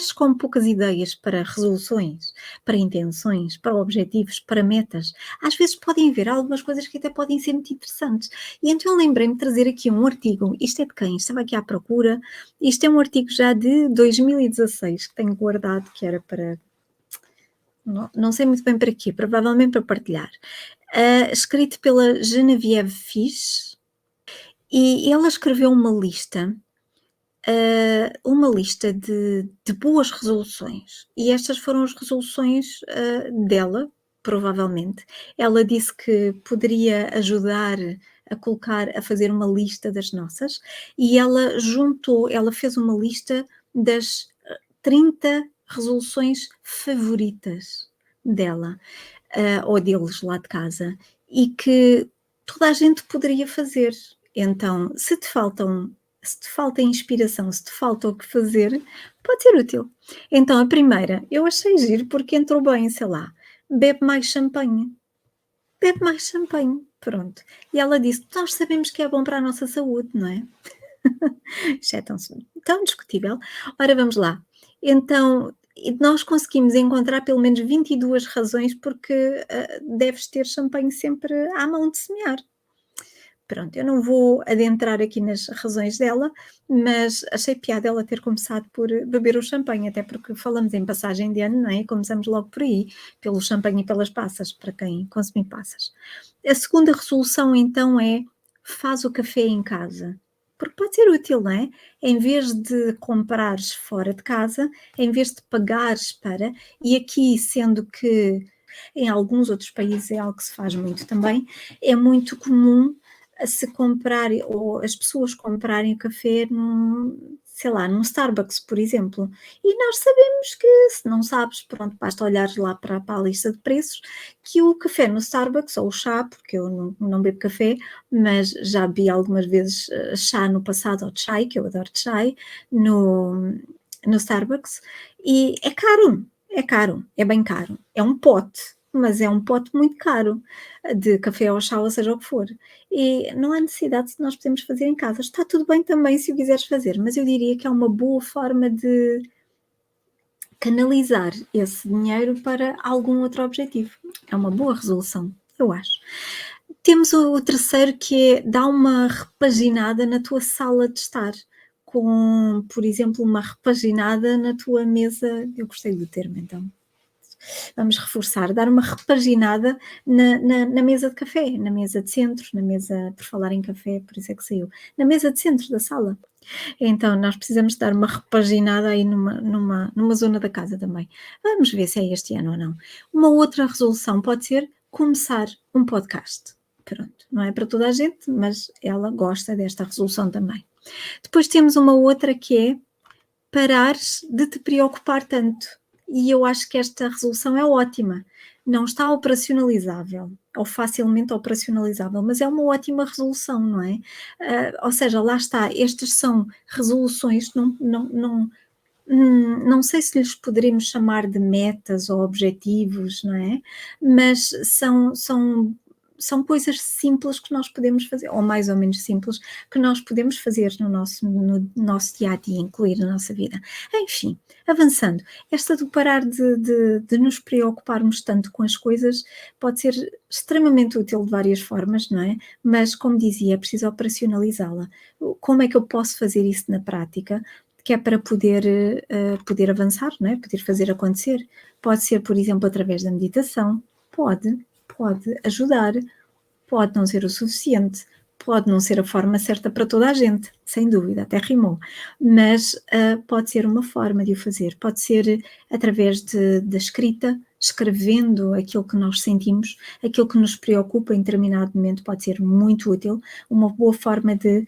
estiveres com poucas ideias para resoluções, para intenções, para objetivos, para metas, às vezes podem haver algumas coisas que até podem ser muito interessantes. E então eu lembrei-me de trazer aqui um artigo, isto é de quem? Estava aqui à procura, isto é um artigo já de 2016 que tenho guardado, que era para... Não sei muito bem para quê, provavelmente para partilhar. Escrito pela Genevieve Fish, e ela escreveu uma lista de boas resoluções, e estas foram as resoluções dela, provavelmente. Ela disse que poderia ajudar a fazer uma lista das nossas, e ela fez uma lista das 30 resoluções favoritas dela, ou deles lá de casa, e que toda a gente poderia fazer. Então, se te falta inspiração, se te falta o que fazer, pode ser útil. Então, a primeira, eu achei giro porque entrou bem, sei lá, bebe mais champanhe. Bebe mais champanhe, pronto. E ela disse, nós sabemos que é bom para a nossa saúde, não é? Isto é tão discutível. Ora, vamos lá. Então, nós conseguimos encontrar pelo menos 22 razões porque deves ter champanhe sempre à mão de semear. Pronto, eu não vou adentrar aqui nas razões dela, mas achei piada ela ter começado por beber o champanhe, até porque falamos em passagem de ano, não é? E começamos logo por aí, pelo champanhe e pelas passas, para quem consumir passas. A segunda resolução, então, é faz o café em casa. Porque pode ser útil, não é? Em vez de comprares fora de casa, em vez de pagares para, e aqui sendo que em alguns outros países é algo que se faz muito também, é muito comum se comprarem, ou as pessoas comprarem o café sei lá, num Starbucks, por exemplo. E nós sabemos que, se não sabes, pronto, basta olhares lá para a lista de preços, que o café no Starbucks, ou o chá, porque eu não bebo café, mas já bebi algumas vezes chá no passado, ou chai, que eu adoro chai, no Starbucks, e é caro, é bem caro. É um pote, mas é um pote muito caro, de café ou chá, ou seja o que for. E não há necessidade de nós podemos fazer em casa. Está tudo bem também se o quiseres fazer, mas eu diria que é uma boa forma de canalizar esse dinheiro para algum outro objetivo. É uma boa resolução, eu acho. Temos o terceiro, que é dar uma repaginada na tua sala de estar, com, por exemplo, uma repaginada na tua mesa. Eu gostei do termo, então vamos reforçar, dar uma repaginada na mesa de café, na mesa de centro, na mesa, por falar em café, por isso é que saiu, na mesa de centro da sala. Então, nós precisamos dar uma repaginada aí numa zona da casa também. Vamos ver se é este ano ou não. Uma outra resolução pode ser começar um podcast. Pronto, não é para toda a gente, mas ela gosta desta resolução também. Depois temos uma outra que é parares de te preocupar tanto. E eu acho que esta resolução é ótima. Não está operacionalizável, ou facilmente operacionalizável, mas é uma ótima resolução, não é? Ou seja, lá está, estas são resoluções, não sei se lhes poderíamos chamar de metas ou objetivos, não é? Mas são coisas simples que nós podemos fazer, ou mais ou menos simples, que nós podemos fazer no nosso dia-a-dia, incluir na nossa vida. Enfim, avançando, esta do parar de nos preocuparmos tanto com as coisas pode ser extremamente útil de várias formas, não é? Mas, como dizia, é preciso operacionalizá-la. Como é que eu posso fazer isso na prática? Que é para poder avançar, não é? Poder fazer acontecer. Pode ser, por exemplo, através da meditação, pode ajudar, pode não ser o suficiente, pode não ser a forma certa para toda a gente, sem dúvida, até rimou, mas pode ser uma forma de o fazer, pode ser através da escrita, escrevendo aquilo que nós sentimos, aquilo que nos preocupa em determinado momento, pode ser muito útil, uma boa forma de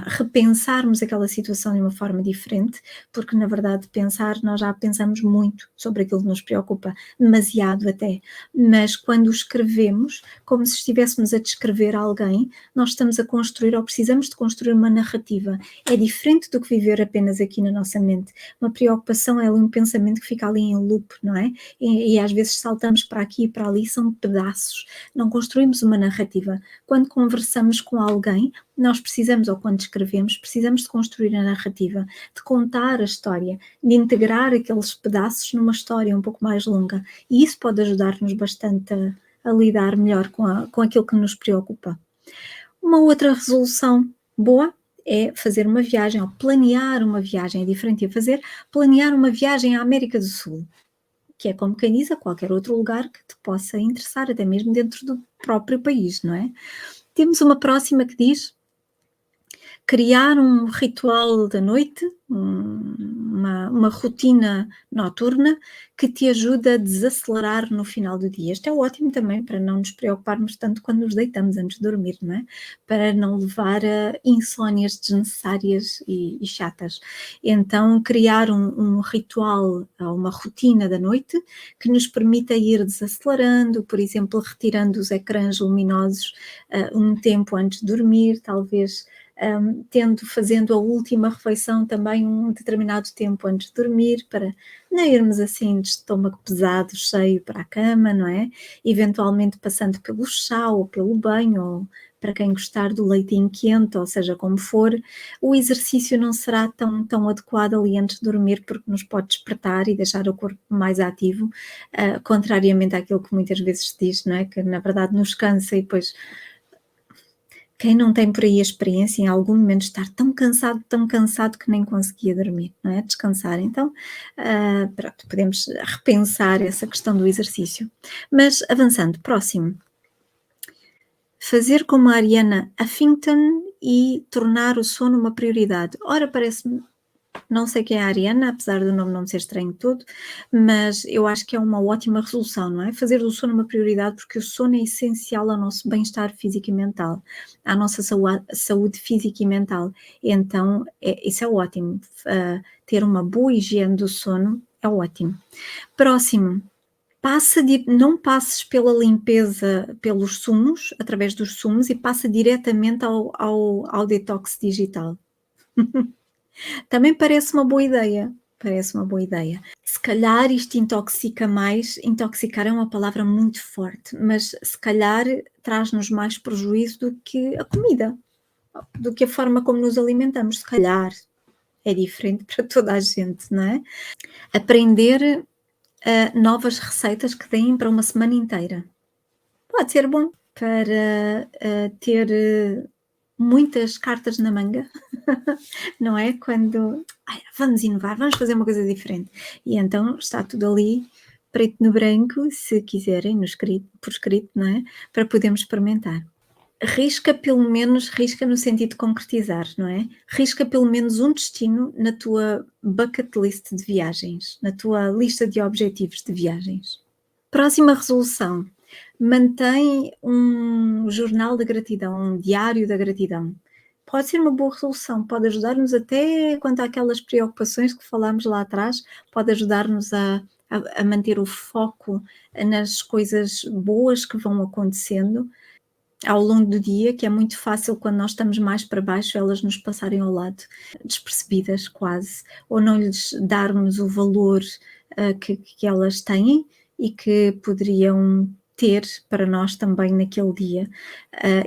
repensarmos aquela situação de uma forma diferente, porque na verdade nós já pensamos muito sobre aquilo que nos preocupa, demasiado até, mas quando escrevemos, como se estivéssemos a descrever alguém, nós estamos a construir, ou precisamos de construir uma narrativa. É diferente do que viver apenas aqui na nossa mente. Uma preocupação é um pensamento que fica ali em loop, não é? E às vezes saltamos para aqui e para ali, são pedaços, não construímos uma narrativa. Quando conversamos com alguém, nós precisamos, ou quando escrevemos, precisamos de construir a narrativa, de contar a história, de integrar aqueles pedaços numa história um pouco mais longa. E isso pode ajudar-nos bastante a lidar melhor com aquilo que nos preocupa. Uma outra resolução boa é fazer uma viagem, ou planear uma viagem. É diferente de planear uma viagem à América do Sul, que é como quem diz, a qualquer outro lugar que te possa interessar, até mesmo dentro do próprio país, não é? Temos uma próxima que diz criar um ritual da noite, uma rotina noturna que te ajuda a desacelerar no final do dia. Isto é ótimo também para não nos preocuparmos tanto quando nos deitamos antes de dormir, não é? Para não levar a insónias desnecessárias e chatas. Então, criar um ritual, uma rotina da noite que nos permita ir desacelerando, por exemplo, retirando os ecrãs luminosos um tempo antes de dormir, talvez fazendo a última refeição também um determinado tempo antes de dormir, para não irmos assim de estômago pesado, cheio para a cama, não é? Eventualmente passando pelo chá ou pelo banho, ou para quem gostar do leitinho quente, ou seja, como for, o exercício não será tão adequado ali antes de dormir, porque nos pode despertar e deixar o corpo mais ativo, contrariamente àquilo que muitas vezes se diz, não é? Que na verdade nos cansa e depois quem não tem por aí a experiência em algum momento estar tão cansado que nem conseguia dormir, não é? Descansar. Então, pronto, podemos repensar essa questão do exercício. Mas avançando, próximo. Fazer como a Ariana Huffington e tornar o sono uma prioridade. Ora, parece-me, não sei quem é a Ariana, apesar do nome não me ser estranho todo, mas eu acho que é uma ótima resolução, não é? Fazer do sono uma prioridade, porque o sono é essencial ao nosso bem-estar físico e mental, à nossa saúde física e mental. Então, isso é ótimo. Ter uma boa higiene do sono é ótimo. Próximo. Não passes pela limpeza pelos sumos, através dos sumos, e passa diretamente ao detox digital. Também parece uma boa ideia. Parece uma boa ideia. Se calhar isto intoxica mais, intoxicar é uma palavra muito forte, mas se calhar traz-nos mais prejuízo do que a comida, do que a forma como nos alimentamos. Se calhar é diferente para toda a gente, não é? Aprender novas receitas que deem para uma semana inteira. Pode ser bom para ter muitas cartas na manga, não é? Quando vamos inovar, vamos fazer uma coisa diferente. E então está tudo ali, preto no branco, se quiserem, por escrito, não é? Para podermos experimentar. Risca no sentido de concretizar, não é? Risca pelo menos um destino na tua bucket list de viagens, na tua lista de objetivos de viagens. Próxima resolução. Mantém um jornal da gratidão, um diário da gratidão. Pode ser uma boa resolução, pode ajudar-nos até quanto àquelas preocupações que falámos lá atrás, pode ajudar-nos a manter o foco nas coisas boas que vão acontecendo ao longo do dia, que é muito fácil quando nós estamos mais para baixo, elas nos passarem ao lado, despercebidas quase, ou não lhes darmos o valor que elas têm e que poderiam ter para nós também naquele dia.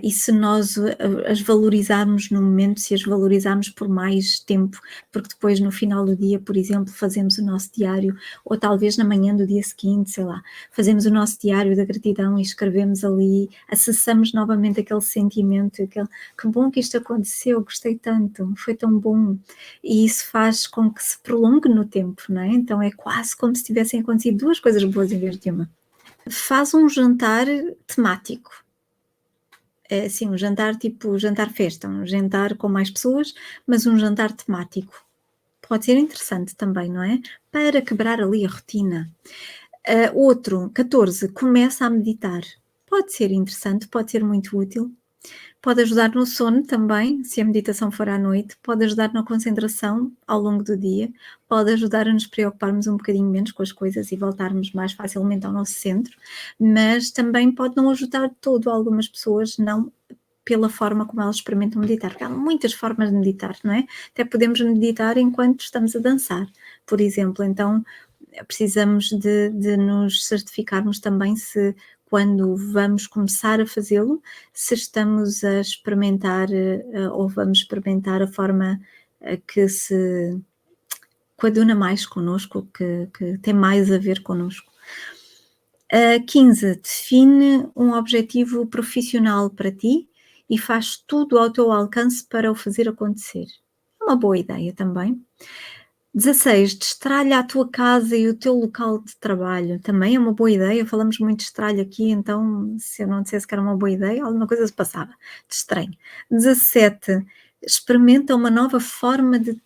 E se nós as valorizarmos no momento, se as valorizarmos por mais tempo, porque depois no final do dia, por exemplo, fazemos o nosso diário, ou talvez na manhã do dia seguinte, sei lá, fazemos o nosso diário da gratidão e escrevemos ali, acessamos novamente aquele sentimento, que bom que isto aconteceu, gostei tanto, foi tão bom, e isso faz com que se prolongue no tempo, não é? Então é quase como se tivessem acontecido duas coisas boas em vez de uma. Faz um jantar temático. É assim, um jantar tipo jantar festa, um jantar com mais pessoas, mas um jantar temático. Pode ser interessante também, não é? Para quebrar ali a rotina. Outro, 14, começa a meditar. Pode ser interessante, pode ser muito útil. Pode ajudar no sono também, se a meditação for à noite, pode ajudar na concentração ao longo do dia, pode ajudar a nos preocuparmos um bocadinho menos com as coisas e voltarmos mais facilmente ao nosso centro, mas também pode não ajudar todo. Algumas pessoas não pela forma como elas experimentam meditar, porque há muitas formas de meditar, não é? Até podemos meditar enquanto estamos a dançar, por exemplo, então precisamos de nos certificarmos também se quando vamos começar a fazê-lo, se estamos a experimentar, ou vamos experimentar a forma, que se coaduna mais connosco, que tem mais a ver connosco. 15, define um objetivo profissional para ti e faz tudo ao teu alcance para o fazer acontecer. É uma boa ideia também. 16, destralha a tua casa e o teu local de trabalho. Também é uma boa ideia. Falamos muito de estralho aqui, então se eu não dissesse que era uma boa ideia, alguma coisa se passava de estranho. 17, experimenta uma nova forma de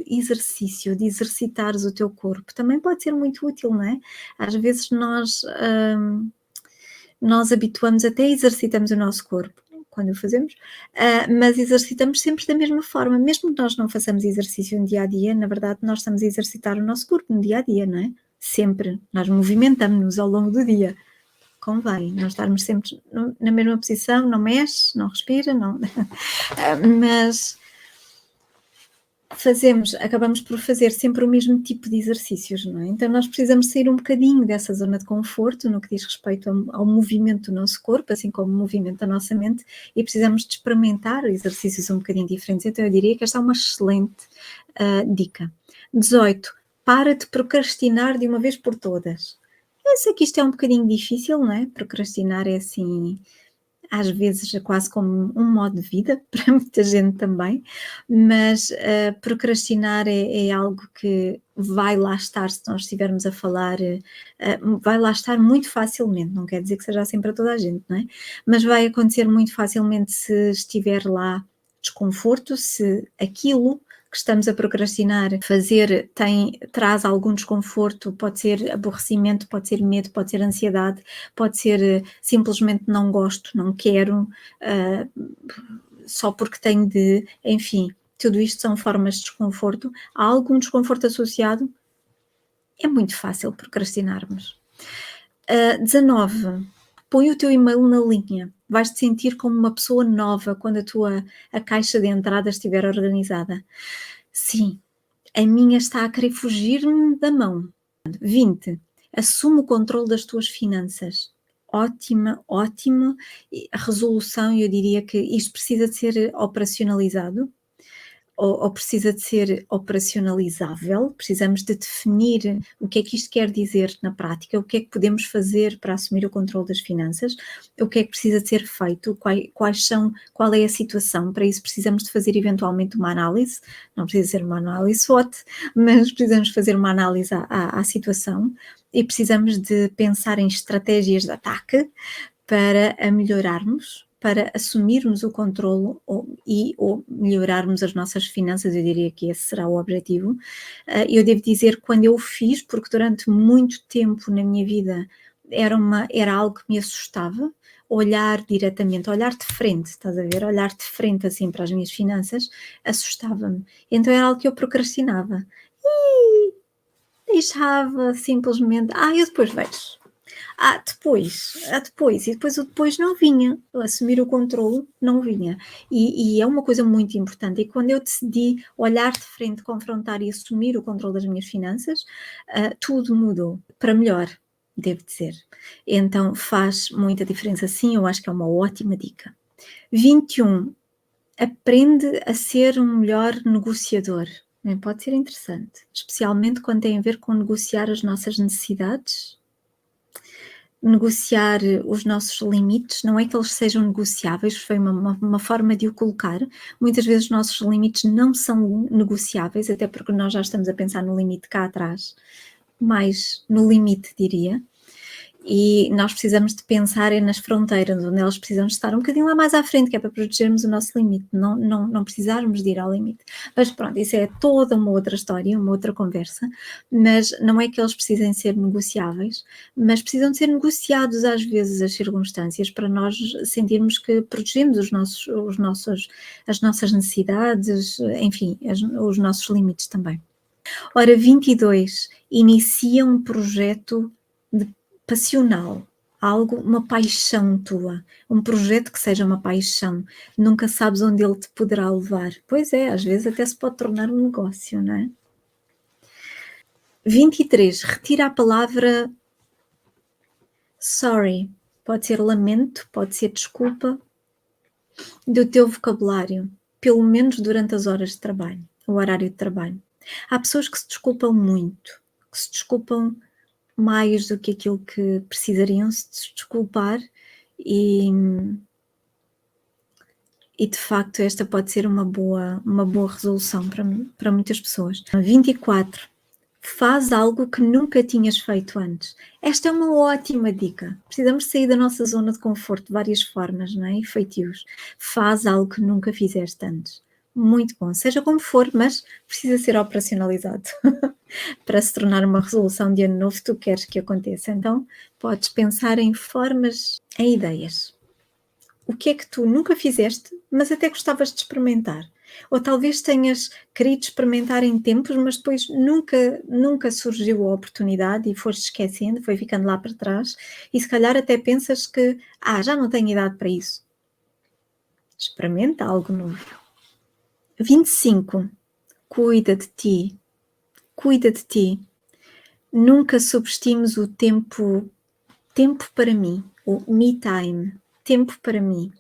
exercício, de exercitares o teu corpo. Também pode ser muito útil, não é? Às vezes nós habituamos, até exercitamos o nosso corpo quando o fazemos, mas exercitamos sempre da mesma forma. Mesmo que nós não façamos exercício no dia a dia, na verdade, nós estamos a exercitar o nosso corpo no dia a dia, não é? Sempre. Nós movimentamos-nos ao longo do dia. Convém nós estarmos sempre na mesma posição, não mexe, não respira, não. Mas acabamos por fazer sempre o mesmo tipo de exercícios, não é? Então nós precisamos sair um bocadinho dessa zona de conforto no que diz respeito ao movimento do nosso corpo, assim como o movimento da nossa mente, e precisamos de experimentar exercícios um bocadinho diferentes. Então eu diria que esta é uma excelente dica. 18, para de procrastinar de uma vez por todas. Eu sei que isto é um bocadinho difícil, não é? Procrastinar é assim, às vezes é quase como um modo de vida para muita gente também, mas procrastinar é algo que vai lá estar se nós estivermos a falar, vai lá estar muito facilmente, não quer dizer que seja assim para toda a gente, não é? Mas vai acontecer muito facilmente se estiver lá desconforto, se aquilo que estamos a procrastinar fazer traz algum desconforto, pode ser aborrecimento, pode ser medo, pode ser ansiedade, pode ser simplesmente não gosto, não quero, só porque tenho de, enfim, tudo isto são formas de desconforto. Há algum desconforto associado? É muito fácil procrastinarmos. 19, põe o teu e-mail na linha. Vais-te sentir como uma pessoa nova quando a caixa de entrada estiver organizada. Sim, a minha está a querer fugir-me da mão. 20, assume o controle das tuas finanças. Ótima resolução. Eu diria que isto precisa de ser operacionalizado, ou precisa de ser operacionalizável. Precisamos de definir o que é que isto quer dizer na prática, o que é que podemos fazer para assumir o controle das finanças, o que é que precisa de ser feito, qual é a situação. Para isso precisamos de fazer eventualmente uma análise, não precisa ser uma análise SWOT, mas precisamos fazer uma análise à situação, e precisamos de pensar em estratégias de ataque para a melhorarmos, para assumirmos o controlo ou melhorarmos as nossas finanças. Eu diria que esse será o objetivo. Eu devo dizer, quando eu o fiz, porque durante muito tempo na minha vida era algo que me assustava, olhar diretamente, olhar de frente, estás a ver? Olhar de frente assim para as minhas finanças, assustava-me. Então era algo que eu procrastinava. E deixava simplesmente, eu depois vejo. Depois, e depois o depois não vinha, assumir o controle não vinha, e é uma coisa muito importante, e quando eu decidi olhar de frente, confrontar e assumir o controle das minhas finanças, tudo mudou, para melhor, devo dizer. Então faz muita diferença, sim, eu acho que é uma ótima dica. 21, aprende a ser um melhor negociador. Pode ser interessante, especialmente quando tem a ver com negociar as nossas necessidades, negociar os nossos limites. Não é que eles sejam negociáveis, foi uma forma de o colocar. Muitas vezes os nossos limites não são negociáveis, até porque nós já estamos a pensar no limite cá atrás, mais no limite, diria. E nós precisamos de pensar nas fronteiras, onde elas precisam estar um bocadinho lá mais à frente, que é para protegermos o nosso limite, não precisarmos de ir ao limite. Mas pronto, isso é toda uma outra história, uma outra conversa, mas não é que eles precisem ser negociáveis, mas precisam de ser negociados às vezes as circunstâncias, para nós sentirmos que protegemos as nossas necessidades, enfim, os nossos limites também. Ora, 22, inicia um projeto passional, uma paixão tua, um projeto que seja uma paixão, nunca sabes onde ele te poderá levar. Pois é, às vezes até se pode tornar um negócio, não é? 23, retira a palavra sorry. pode ser lamento, pode ser desculpa, do teu vocabulário, pelo menos durante as horas de trabalho, o horário de trabalho. Há pessoas que se desculpam muito, que se desculpam mais do que aquilo que precisariam se desculpar e de facto esta pode ser uma boa resolução para muitas pessoas. 24. Faz algo que nunca tinhas feito antes. Esta é uma ótima dica. Precisamos sair da nossa zona de conforto de várias formas, não é? E feitios. Faz algo que nunca fizeste antes. Muito bom, seja como for, mas precisa ser operacionalizado para se tornar uma resolução de ano novo que tu queres que aconteça. Então, podes pensar em formas, em ideias. O que é que tu nunca fizeste, mas até gostavas de experimentar? Ou talvez tenhas querido experimentar em tempos, mas depois nunca surgiu a oportunidade e foste esquecendo, foi ficando lá para trás, e se calhar até pensas que, já não tenho idade para isso. Experimenta algo novo. 25. Cuida de ti. Cuida de ti. Nunca subestimes o tempo para mim, o me time, tempo para mim.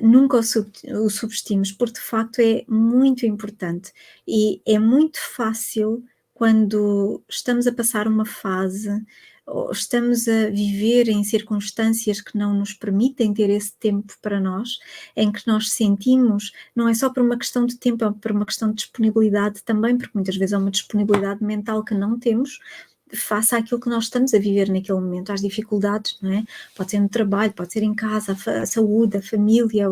Nunca o subestimes, porque de facto é muito importante e é muito fácil quando estamos a passar uma fase ou estamos a viver em circunstâncias que não nos permitem ter esse tempo para nós, em que nós sentimos, não é só por uma questão de tempo, é por uma questão de disponibilidade também, porque muitas vezes é uma disponibilidade mental que não temos, face àquilo que nós estamos a viver naquele momento, às dificuldades, não é? Pode ser no trabalho, pode ser em casa, a saúde, a família,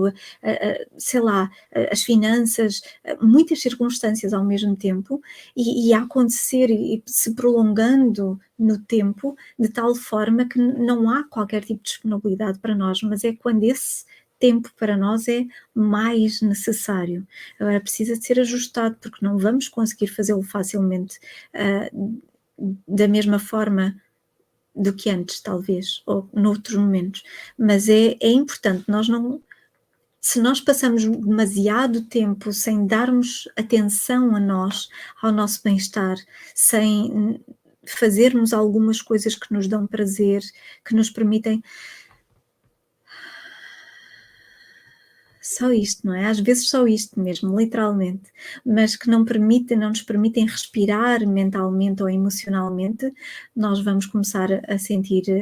sei lá, as finanças, muitas circunstâncias ao mesmo tempo e a acontecer e se prolongando no tempo de tal forma que não há qualquer tipo de disponibilidade para nós, mas é quando esse tempo para nós é mais necessário. Agora precisa de ser ajustado porque não vamos conseguir fazê-lo facilmente da mesma forma do que antes, talvez, ou noutros momentos, mas é importante, se nós passamos demasiado tempo sem darmos atenção a nós, ao nosso bem-estar, sem fazermos algumas coisas que nos dão prazer, que nos permitem só isto, não é? Às vezes só isto mesmo, literalmente, mas que não nos permitem respirar mentalmente ou emocionalmente, nós vamos começar a sentir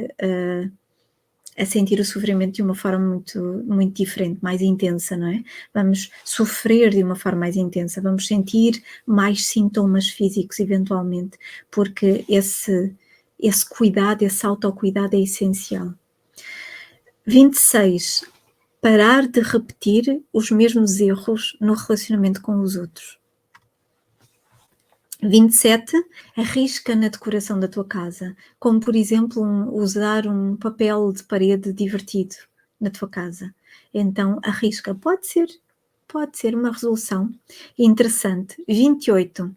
o sofrimento de uma forma muito, muito diferente, mais intensa, não é? Vamos sofrer de uma forma mais intensa, vamos sentir mais sintomas físicos eventualmente, porque esse cuidado, esse autocuidado é essencial. 26. Parar de repetir os mesmos erros no relacionamento com os outros. 27. Arrisca na decoração da tua casa, como por exemplo usar um papel de parede divertido na tua casa. Então arrisca, pode ser uma resolução interessante. 28.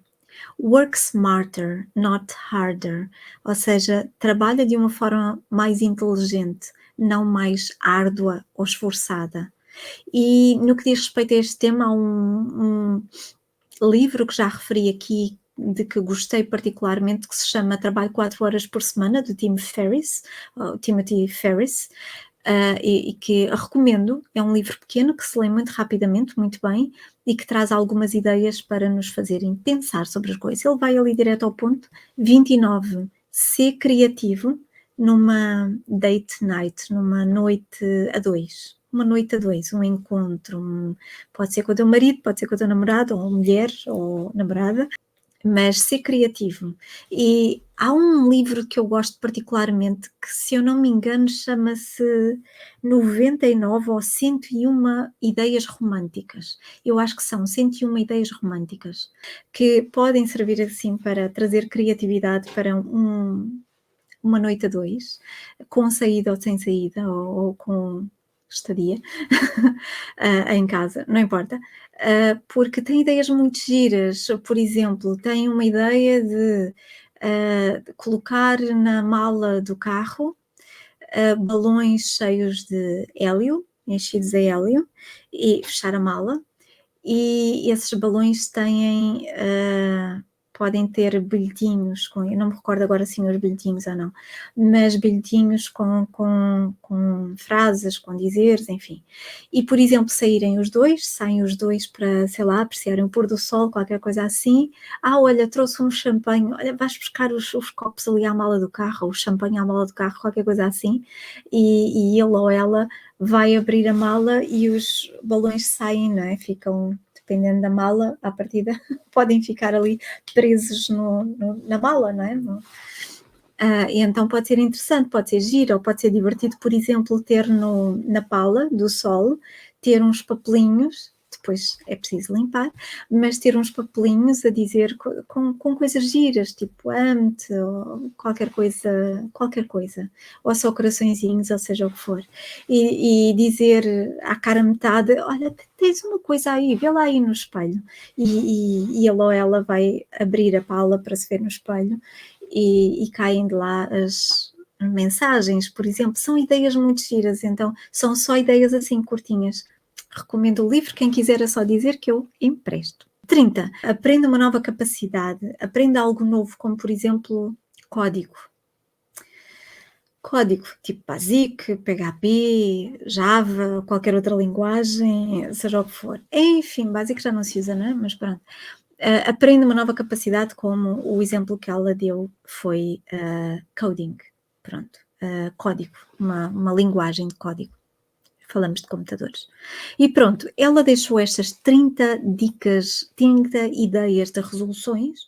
Work smarter, not harder, ou seja, trabalha de uma forma mais inteligente, não mais árdua ou esforçada. E no que diz respeito a este tema, há um livro que já referi aqui, de que gostei particularmente, que se chama Trabalho 4 horas por semana, do Timothy Ferriss, e que recomendo. É um livro pequeno que se lê muito rapidamente, muito bem, e que traz algumas ideias para nos fazerem pensar sobre as coisas. Ele vai ali direto ao ponto. 29. Ser criativo numa date night, numa noite a dois. Uma noite a dois, um encontro, pode ser com o teu marido, pode ser com a tua namorada, ou mulher, ou namorada, mas ser criativo. E há um livro que eu gosto particularmente, que se eu não me engano chama-se 99 ou 101 ideias românticas. Eu acho que são 101 ideias românticas, que podem servir assim para trazer criatividade para uma noite a dois, com saída ou sem saída, ou com estadia em casa, não importa, porque tem ideias muito giras. Por exemplo, tem uma ideia de colocar na mala do carro balões cheios de hélio, enchidos a hélio, e fechar a mala. E esses balões têm, podem ter bilhetinhos com, eu não me recordo agora se os bilhetinhos ou não, mas bilhetinhos com frases, com dizeres, enfim. E, por exemplo, saem os dois para, sei lá, apreciarem o pôr do sol, qualquer coisa assim. Olha, trouxe um champanhe, olha, vais buscar os copos ali à mala do carro, ou o champanhe à mala do carro, qualquer coisa assim, e ele ou ela vai abrir a mala e os balões saem, não é? Ficam, dependendo da mala, à partida, podem ficar ali presos na mala, não é? E então pode ser interessante, pode ser giro, ou pode ser divertido, por exemplo, ter na pala do sol, ter uns papelinhos, depois é preciso limpar, mas ter uns papelinhos a dizer com coisas giras, tipo amo-te, ou qualquer coisa, ou só coraçõezinhos, ou seja o que for, e dizer à cara metade, olha, tens uma coisa aí, vê lá aí no espelho, e ele ou ela vai abrir a pala para se ver no espelho, e caem de lá as mensagens, por exemplo, são ideias muito giras, então são só ideias assim curtinhas. Recomendo o livro, quem quiser é só dizer que eu empresto. 30. Aprenda uma nova capacidade, aprenda algo novo, como por exemplo código. Código tipo BASIC, PHP, Java, qualquer outra linguagem, seja o que for. Enfim, BASIC já não se usa, não é? Mas pronto. Aprende uma nova capacidade, como o exemplo que ela deu foi coding, pronto, código, uma linguagem de código. Falamos de computadores. E pronto, ela deixou estas 30 dicas, 30 ideias de resoluções